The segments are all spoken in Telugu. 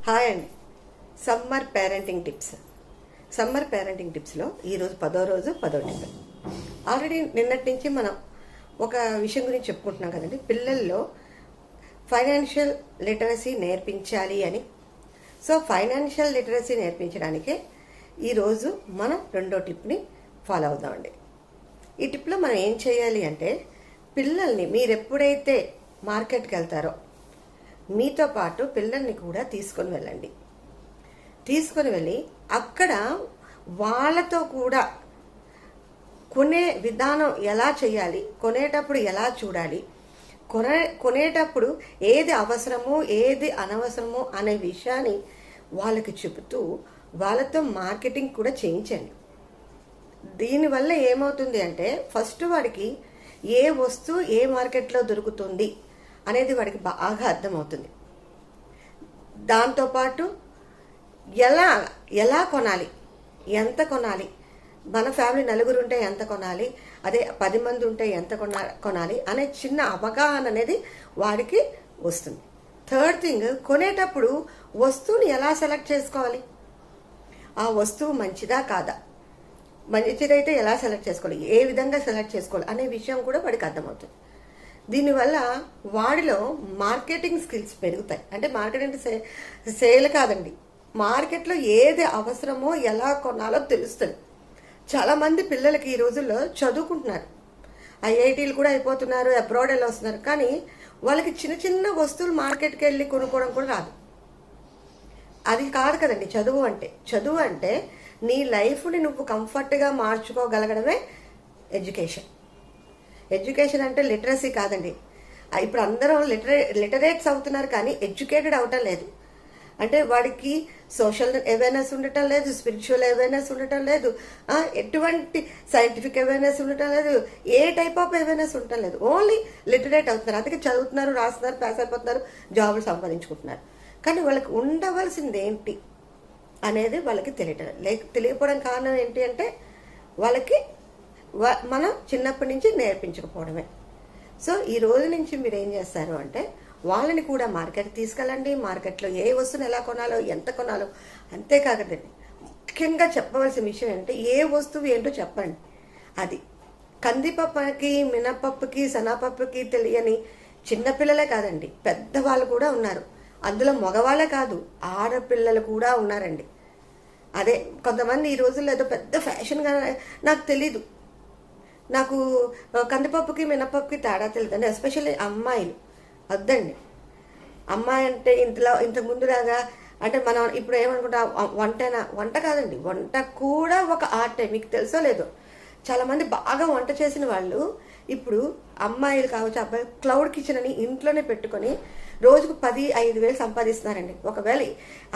హాయ్ అండి. సమ్మర్ పేరెంటింగ్ టిప్స్లో ఈరోజు 10వ రోజు 10వ టిప్. ఆల్రెడీ నిన్నటి నుంచి మనం ఒక విషయం గురించి చెప్పుకుంటున్నాం కదండి, పిల్లల్లో ఫైనాన్షియల్ లిటరసీ నేర్పించాలి అని. సో ఫైనాన్షియల్ లిటరసీ నేర్పించడానికే ఈరోజు మనం 2వ టిప్ని ఫాలో అవుదామండి. ఈ టిప్లో మనం ఏం చేయాలి అంటే, పిల్లల్ని మీరు ఎప్పుడైతే మార్కెట్కి వెళ్తారో మీతో పాటు పిల్లల్ని కూడా తీసుకొని వెళ్ళండి. తీసుకొని వెళ్ళి అక్కడ వాళ్ళతో కూడా కొనే విధానం ఎలా చేయాలి, కొనేటప్పుడు ఎలా చూడాలి, కొనేటప్పుడు ఏది అవసరమో ఏది అనవసరమో అనే విషయాన్ని వాళ్ళకి చెబుతూ వాళ్ళతో మార్కెటింగ్ కూడా చేయించండి. దీనివల్ల ఏమవుతుంది అంటే, ఫస్ట్ వాడికి ఏ వస్తువు ఏ మార్కెట్లో దొరుకుతుంది అనేది వాడికి బాగా అర్థమవుతుంది. దాంతోపాటు ఎలా కొనాలి, ఎంత కొనాలి, మన ఫ్యామిలీ నలుగురు ఉంటే ఎంత కొనాలి, అదే 10 మంది ఉంటే ఎంత కొనాలి అనే చిన్న అవగాహన అనేది వాడికి వస్తుంది. థర్డ్ థింగ్, కొనేటప్పుడు వస్తువుని ఎలా సెలెక్ట్ చేసుకోవాలి, ఆ వస్తువు మంచిదా కాదా, మంచిదైతే ఎలా సెలెక్ట్ చేసుకోవాలి, ఏ విధంగా సెలెక్ట్ చేసుకోవాలి అనే విషయం కూడా వాడికి అర్థమవుతుంది. దీనివల్ల వాడిలో మార్కెటింగ్ స్కిల్స్ పెరుగుతాయి. అంటే మార్కెటింగ్ సేల్ కాదండి, మార్కెట్లో ఏది అవసరమో ఎలా కొనాలో తెలుస్తుంది. చాలామంది పిల్లలకి ఈ రోజుల్లో చదువుకుంటున్నారు, ఐఐటీలు కూడా అయిపోతున్నారు, అబ్రాడ్ వెళ్ళి వస్తున్నారు, కానీ వాళ్ళకి చిన్న చిన్న వస్తువులు మార్కెట్కి వెళ్ళి కొనుక్కోవడం కూడా రాదు. అది కాదు కదండి చదువు అంటే నీ లైఫ్ని నువ్వు కంఫర్ట్గా మార్చుకోగలగడమే ఎడ్యుకేషన్ అంటే లిటరసీ కాదండి. ఇప్పుడు అందరం లిటరేట్స్ అవుతున్నారు కానీ ఎడ్యుకేటెడ్ అవటం లేదు. అంటే వాడికి సోషల్ అవేర్నెస్ ఉండటం లేదు, స్పిరిచువల్ అవేర్నెస్ ఉండటం లేదు, ఎటువంటి సైంటిఫిక్ అవేర్నెస్ ఉండటం లేదు, ఏ టైప్ ఆఫ్ అవేర్నెస్ ఉండటం లేదు. ఓన్లీ లిటరేట్ అవుతున్నారు, అందుకే చదువుతున్నారు, రాస్తున్నారు, పాస్ అయిపోతున్నారు, జాబులు సంపాదించుకుంటున్నారు. కానీ వాళ్ళకి ఉండవలసింది ఏంటి అనేది వాళ్ళకి తెలియకపోవడం కారణం ఏంటి అంటే, వాళ్ళకి మనం చిన్నప్పటి నుంచి నేర్పించకపోవడమే. సో ఈ రోజు నుంచి మీరు ఏం చేస్తారు అంటే, వాళ్ళని కూడా మార్కెట్ తీసుకెళ్ళండి. మార్కెట్లో ఏ వస్తువుని ఎలా కొనాలో, ఎంత కొనాలో, అంతేకాదండి ముఖ్యంగా చెప్పవలసిన విషయం ఏంటంటే, ఏ వస్తువు ఏంటో చెప్పండి. అది కందిపప్పుకి, మినపప్పుకి, శనగపప్పుకి తెలియని చిన్నపిల్లలే కాదండి, పెద్దవాళ్ళు కూడా ఉన్నారు. అందులో మగవాళ్ళే కాదు, ఆడపిల్లలు కూడా ఉన్నారండి. అదే కొంతమంది ఈ రోజుల్లో ఏదో పెద్ద ఫ్యాషన్గా నాకు తెలీదు, నాకు కందిపప్పుకి మినపప్పుకి తేడా తెలియదండి. ఎస్పెషల్లీ అమ్మాయిలు వద్దండి. అమ్మాయి అంటే ఇంతకు ముందులాగా అంటే మనం ఇప్పుడు ఏమనుకుంటాం, వంట కాదండి, వంట కూడా ఒక ఆర్టే. మీకు తెలుసో లేదో, చాలామంది బాగా వంట చేసిన వాళ్ళు ఇప్పుడు అమ్మాయిలు కావచ్చు, అబ్బాయిలు క్లౌడ్ కిచెన్ అని ఇంట్లోనే పెట్టుకొని రోజుకు 10-5 వేలు సంపాదిస్తున్నారండి. ఒకవేళ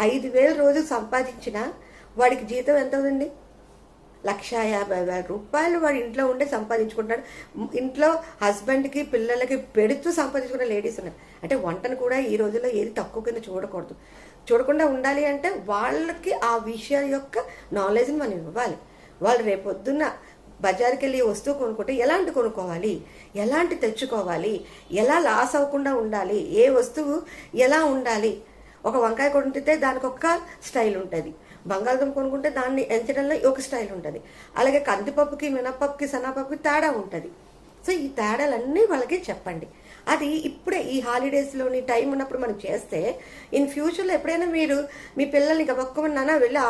5,000 రోజు సంపాదించినా వాడికి జీతం ఎంత అవుతుంది? 1,50,000 రూపాయలు వాడు ఇంట్లో ఉండే సంపాదించుకుంటాడు. ఇంట్లో హస్బెండ్కి పిల్లలకి పెడుతూ సంపాదించుకునే లేడీస్ ఉన్నారు. అంటే వంటను కూడా ఈ రోజుల్లో ఏది తక్కువ కింద చూడకుండా ఉండాలి. అంటే వాళ్ళకి ఆ విషయం యొక్క నాలెడ్జ్ని మనం ఇవ్వాలి. వాళ్ళు రేపొద్దున్న బజార్కి వెళ్ళి వస్తువు కొనుక్కుంటే ఎలాంటి కొనుక్కోవాలి, ఎలాంటి తెచ్చుకోవాలి, ఎలా లాస్ అవ్వకుండా ఉండాలి, ఏ వస్తువు ఎలా ఉండాలి. ఒక వంకాయ కొనుక్కుంటే దానికి ఒక స్టైల్ ఉంటుంది, బంగాళదుంప కొనుక్కుంటే దాన్ని ఎంచడంలో ఒక స్టైల్ ఉంటుంది, అలాగే కందిపప్పుకి, మినపప్పుకి, శనగపప్పుకి తేడా ఉంటుంది. సో ఈ తేడాలన్నీ వాళ్ళకి చెప్పండి. అది ఇప్పుడే ఈ హాలిడేస్లోని టైం ఉన్నప్పుడు మనం చేస్తే ఇన్ ఫ్యూచర్లో ఎప్పుడైనా మీరు మీ పిల్లల్ని గబక్కుమన్నా వెళ్ళి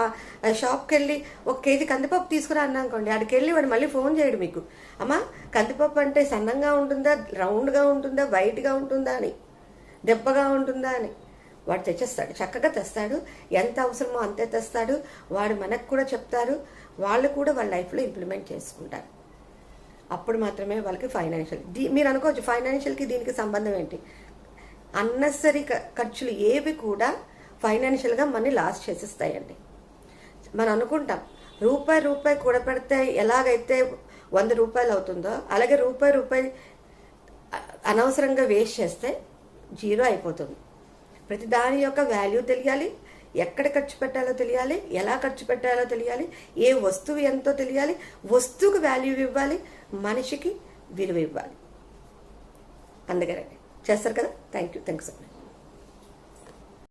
షాప్కి వెళ్ళి 1 కేజీ కందిపప్పు తీసుకురా అన్నానుకోండి, అక్కడికి వెళ్ళి వాడు మళ్ళీ ఫోన్ చేయడు మీకు, అమ్మా కందిపప్పు అంటే సన్నంగా ఉంటుందా, రౌండ్గా ఉంటుందా, వైట్గా ఉంటుందా అని, దెబ్బగా ఉంటుందా అని. వాడు తెచ్చేస్తాడు, చక్కగా తెస్తాడు, ఎంత అవసరమో అంతే తెస్తాడు. వాడు మనకు కూడా చెప్తారు, వాళ్ళు కూడా వాళ్ళ లైఫ్లో ఇంప్లిమెంట్ చేసుకుంటారు. అప్పుడు మాత్రమే వాళ్ళకి ఫైనాన్షియల్. మీరు అనుకోవచ్చు ఫైనాన్షియల్కి దీనికి సంబంధం ఏంటి? అన్నెసరీ ఖర్చులు ఏవి కూడా ఫైనాన్షియల్గా మనని లాస్ చేసేస్తాయండి. మనం అనుకుంటాం రూపాయి కూడపెడితే ఎలాగైతే 100 రూపాయలు అవుతుందో, అలాగే రూపాయి అనవసరంగా వేస్ట్ చేస్తే 0 అయిపోతుంది. ప్రతి దాని యొక్క వాల్యూ తెలియాలి, ఎక్కడ ఖర్చు పెట్టాలో తెలియాలి, ఎలా ఖర్చు పెట్టాలో తెలియాలి, ఏ వస్తువు ఎంతో తెలియాలి, వస్తువుకు వాల్యూ ఇవ్వాలి, మనిషికి విలువ ఇవ్వాలి. అందుకనే చేస్తారు కదా. Thank you so much.